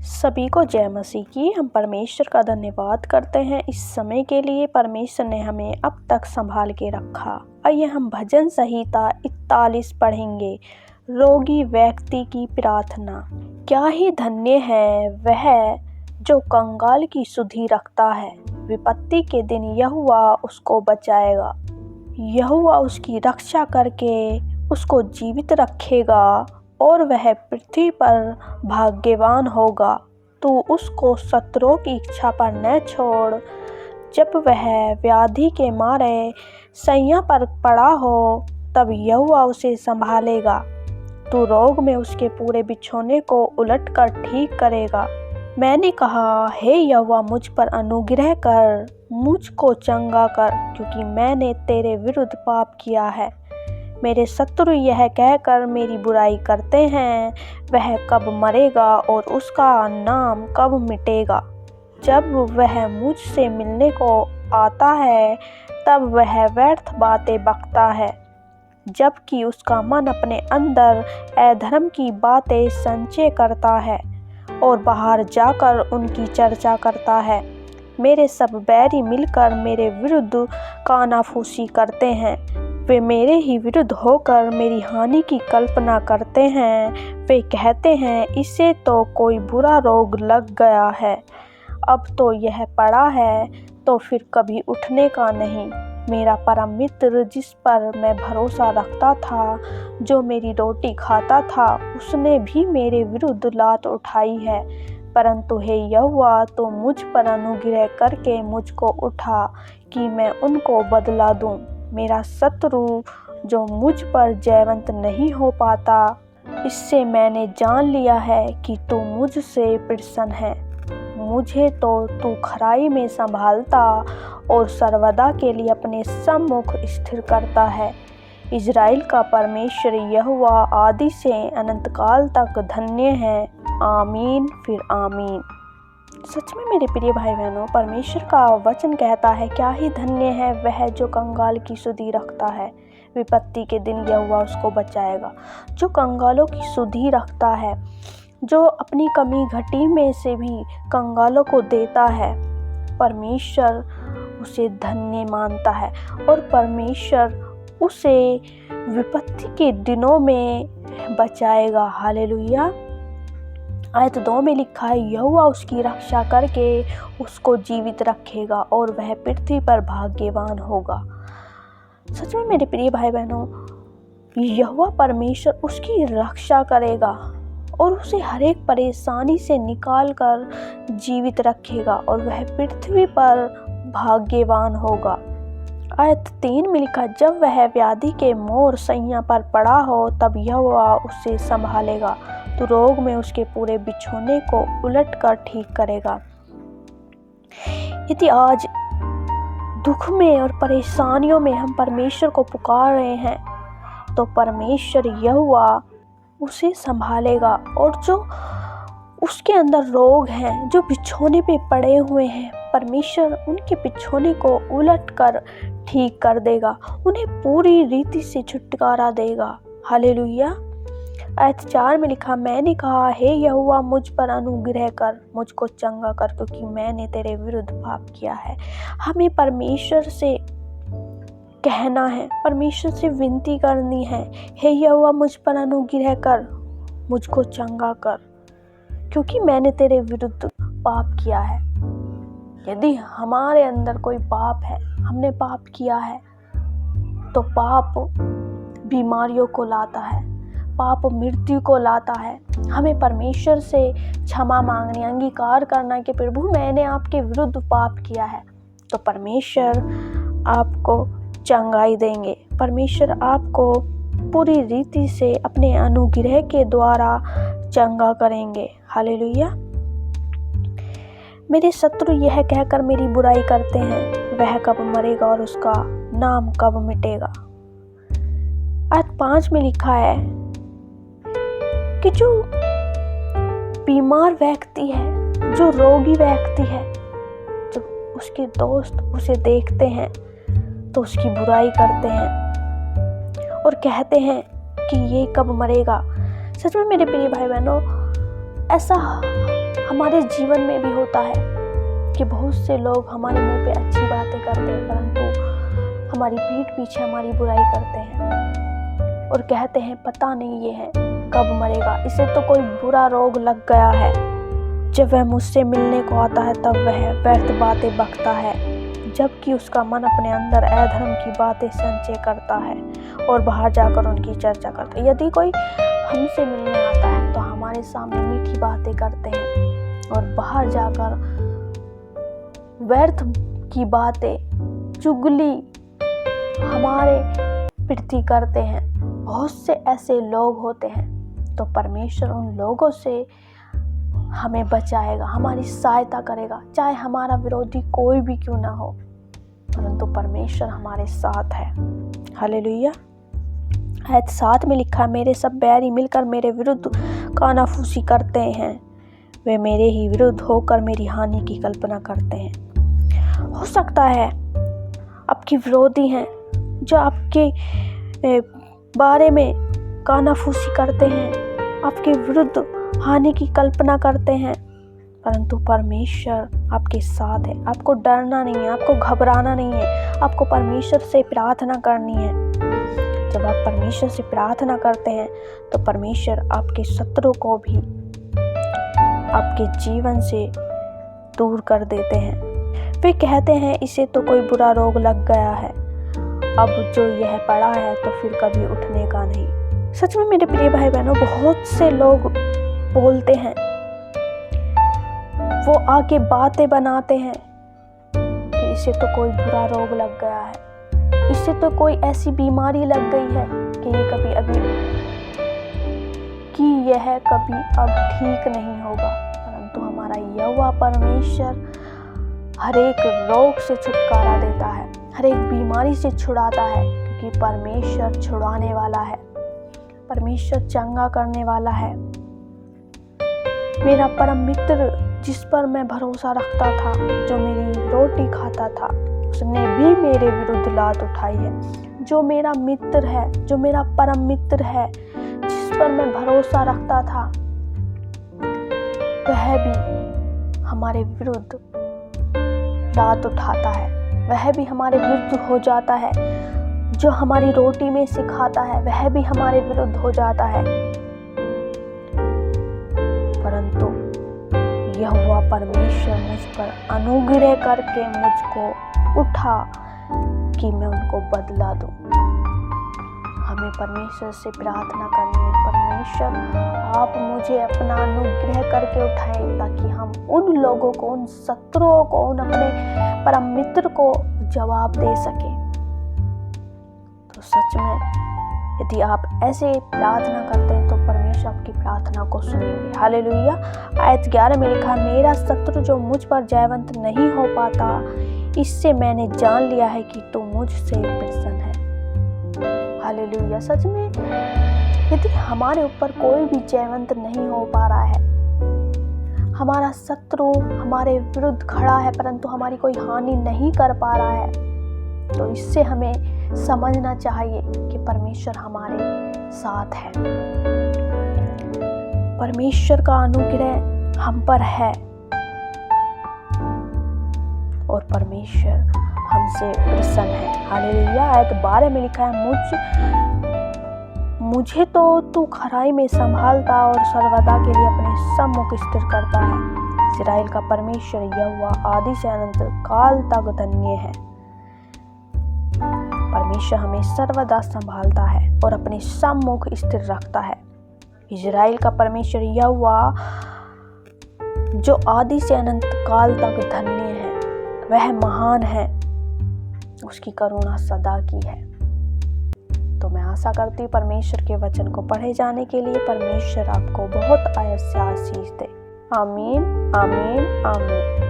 सभी को जय मसीह की। हम परमेश्वर का धन्यवाद करते हैं इस समय के लिए। परमेश्वर ने हमें अब तक संभाल के रखा। आइए हम भजन संहिता 41 पढ़ेंगे। रोगी व्यक्ति की प्रार्थना। क्या ही धन्य है वह जो कंगाल की सुधि रखता है। विपत्ति के दिन यहोवा उसको बचाएगा। यहोवा उसकी रक्षा करके उसको जीवित रखेगा और वह पृथ्वी पर भाग्यवान होगा। तू उसको शत्रुओं की इच्छा पर न छोड़। जब वह व्याधि के मारे शैया पर पड़ा हो तब यहोवा उसे संभालेगा। तू रोग में उसके पूरे बिछौने को उलट कर ठीक करेगा। मैंने कहा, हे यहोवा मुझ पर अनुग्रह कर, मुझको चंगा कर, क्योंकि मैंने तेरे विरुद्ध पाप किया है। मेरे शत्रु यह कहकर मेरी बुराई करते हैं, वह कब मरेगा और उसका नाम कब मिटेगा। जब वह मुझसे मिलने को आता है तब वह व्यर्थ बातें बकता है, जबकि उसका मन अपने अंदर अधर्म की बातें संचय करता है और बाहर जाकर उनकी चर्चा करता है। मेरे सब बैरी मिलकर मेरे विरुद्ध कानाफूसी करते हैं। वे मेरे ही विरुद्ध होकर मेरी हानि की कल्पना करते हैं। वे कहते हैं, इसे तो कोई बुरा रोग लग गया है। अब तो यह पड़ा है तो फिर कभी उठने का नहीं। मेरा परम मित्र जिस पर मैं भरोसा रखता था, जो मेरी रोटी खाता था, उसने भी मेरे विरुद्ध लात उठाई है। परंतु हे यहोवा, तो मुझ पर अनुग्रह करके मुझको उठा कि मैं उनको बदला दूं। मेरा शत्रु जो मुझ पर जयवंत नहीं हो पाता, इससे मैंने जान लिया है कि तू मुझसे प्रसन्न है। मुझे तो तू खराई में संभालता और सर्वदा के लिए अपने सम्मुख स्थिर करता है। इज़राइल का परमेश्वर यहोवा आदि से अनंत काल तक धन्य है। आमीन फिर आमीन। सच में मेरे प्रिय भाई बहनों, परमेश्वर का वचन कहता है, क्या ही धन्य है वह जो कंगाल की सुधि रखता है। विपत्ति के दिन यहोवा उसको बचाएगा। जो कंगालों की सुधि रखता है, जो अपनी कमी घटी में से भी कंगालों को देता है, परमेश्वर उसे धन्य मानता है और परमेश्वर उसे विपत्ति के दिनों में बचाएगा। हालेलुया। आयत 2 में लिखा है, यहोवा उसकी रक्षा करके उसको जीवित रखेगा और वह पृथ्वी पर भाग्यवान होगा। सच में मेरे प्रिय भाई बहनों, यहोवा परमेश्वर उसकी रक्षा करेगा और उसे हर एक परेशानी से निकाल कर जीवित रखेगा और वह पृथ्वी पर भाग्यवान होगा। आयत 3 में लिखा, जब वह व्याधि के मोर शैया पर पड़ा हो तब यहोवा उसे संभालेगा। तो रोग में उसके पूरे बिछौने को उलट कर ठीक करेगा। यदि आज दुख में और परेशानियों में हम परमेश्वर को पुकार रहे हैं, तो परमेश्वर यहोवा उसे संभालेगा और जो उसके अंदर रोग हैं, जो बिछौने पे पड़े हुए हैं, परमेश्वर उनके बिछौने को उलट कर ठीक कर देगा, उन्हें पूरी रीति से छुटकारा देगा। हालेलुया। आयत 4 में लिखा, मैंने कहा, हे यहोवा मुझ पर अनुग्रह कर, मुझको चंगा कर, क्योंकि मैंने तेरे विरुद्ध पाप किया है। हमें परमेश्वर से कहना है, परमेश्वर से विनती करनी है, हे यहोवा मुझ पर अनुग्रह कर, मुझको चंगा कर, क्योंकि मैंने तेरे विरुद्ध पाप किया है। यदि हमारे अंदर कोई पाप है, हमने पाप किया है, तो पाप बीमारियों को लाता है, पाप मृत्यु को लाता है। हमें परमेश्वर से क्षमा मांगनी, अंगीकार करना कि प्रभु मैंने आपके विरुद्ध पाप किया है, तो परमेश्वर आपको चंगाई देंगे। परमेश्वर आपको पूरी रीति से अपने अनुग्रह के द्वारा चंगा करेंगे। हालेलुया। मेरे शत्रु यह कहकर मेरी बुराई करते हैं, वह कब मरेगा और उसका नाम कब मिटेगा। आयत 5 में लिखा है कि जो बीमार व्यक्ति है, जो रोगी व्यक्ति है, जब उसके दोस्त उसे देखते हैं तो उसकी बुराई करते हैं और कहते हैं कि ये कब मरेगा। सच में मेरे प्रिय भाई बहनों, ऐसा हमारे जीवन में भी होता है कि बहुत से लोग हमारे मुंह पे अच्छी बातें करते हैं, परंतु हमारी पीठ पीछे हमारी बुराई करते हैं और कहते हैं पता नहीं ये है कब मरेगा, इसे तो कोई बुरा रोग लग गया है। जब वह मुझसे मिलने को आता है तब वह व्यर्थ बातें बकता है, जबकि उसका मन अपने अंदर अधर्म की बातें संचय करता है और बाहर जाकर उनकी चर्चा करता है। यदि कोई हमसे मिलने आता है तो हमारे सामने मीठी बातें करते हैं और बाहर जाकर व्यर्थ की बातें, चुगली हमारे प्रति करते हैं। बहुत से ऐसे लोग होते हैं, तो परमेश्वर उन लोगों से हमें बचाएगा, हमारी सहायता करेगा, चाहे हमारा विरोधी कोई भी क्यों ना हो, परंतु परमेश्वर हमारे साथ है। हालेलुया। आयत 7 में लिखा, मेरे सब बैरी मिलकर मेरे विरुद्ध कानाफूसी करते हैं, वे मेरे ही विरुद्ध होकर मेरी हानि की कल्पना करते हैं। हो सकता है आपके विरोधी हैं जो आपके बारे में कानाफूसी करते हैं, आपके विरुद्ध हानि की कल्पना करते हैं, परंतु परमेश्वर आपके साथ है। आपको डरना नहीं है, आपको घबराना नहीं है, आपको परमेश्वर से प्रार्थना करनी है। जब आप परमेश्वर से प्रार्थना करते हैं तो परमेश्वर आपके शत्रु को भी आपके जीवन से दूर कर देते हैं। वे कहते हैं इसे तो कोई बुरा रोग लग गया है, अब जो यह पड़ा है तो फिर कभी उठने का नहीं। सच में मेरे प्रिय भाई बहनों, बहुत से लोग बोलते हैं, वो आके बातें बनाते हैं कि इसे तो कोई बुरा रोग लग गया है, इसे तो कोई ऐसी बीमारी लग गई है कि ये कभी यह कभी अब ठीक नहीं होगा। परंतु हमारा यहोवा परमेश्वर हर एक रोग से छुटकारा देता है, हर एक बीमारी से छुड़ाता है, क्योंकि परमेश्वर छुड़ाने वाला है, परमेश्वर चंगा करने वाला है। मेरा परम मित्र जिस पर मैं भरोसा रखता था, जो मेरी रोटी खाता था, उसने भी मेरे विरुद्ध लात उठाई है। जो मेरा मित्र है, जो मेरा परम मित्र है, जिस पर मैं भरोसा रखता था, वह भी हमारे विरुद्ध लात उठाता है, वह भी हमारे विरुद्ध हो जाता है। जो हमारी रोटी में से खाता है वह भी हमारे विरुद्ध हो जाता है। परंतु यहोवा परमेश्वर मुझ पर अनुग्रह करके मुझको उठा कि मैं उनको बदला दूं। हमें परमेश्वर से प्रार्थना करनी है, परमेश्वर आप मुझे अपना अनुग्रह करके उठाएं, ताकि हम उन लोगों को, उन शत्रुओं को, उन अपने परम मित्र को जवाब दे सकें। तो सच में यदि आप ऐसे प्रार्थना करते हैं तो परमेश्वर आपकी प्रार्थना को सुनेंगे। हालेलुया। आयत 11 में लिखा, मेरा शत्रु जो मुझ पर जयवंत नहीं हो पाता, इससे मैंने जान लिया है कि तू मुझसे प्रसन्न है। हालेलुया। सच में यदि हमारे ऊपर कोई भी जयवंत नहीं हो पा रहा है, हमारा शत्रु हमारे विरुद्ध खड़ा है परंतु हमारी कोई हानि नहीं कर पा रहा है, तो इससे हमें समझना चाहिए कि परमेश्वर हमारे साथ है। परमेश्वर का अनुग्रह हम पर है और परमेश्वर हमसे प्रसन्न है। हालेलुया। आयत 12 में लिखा है, मुझे तो तू खराई में संभालता और सर्वदा के लिए अपने सम्मुख स्थिर करता है। इस्राएल का परमेश्वर यहोवा आदि से अनंत काल तक धन्य है। परमेश्वर हमें सर्वदा संभालता है और अपने सम्मुख स्थिर रखता है। इस्राएल का परमेश्वर यहोवा जो आदि से अनंत काल तक धन्य है, वह महान है, उसकी करुणा सदा की है। तो मैं आशा करती हूँ परमेश्वर के वचन को पढ़े जाने के लिए परमेश्वर आपको बहुत आयत से आशीष दे। आमीन, आमीन, आमीन।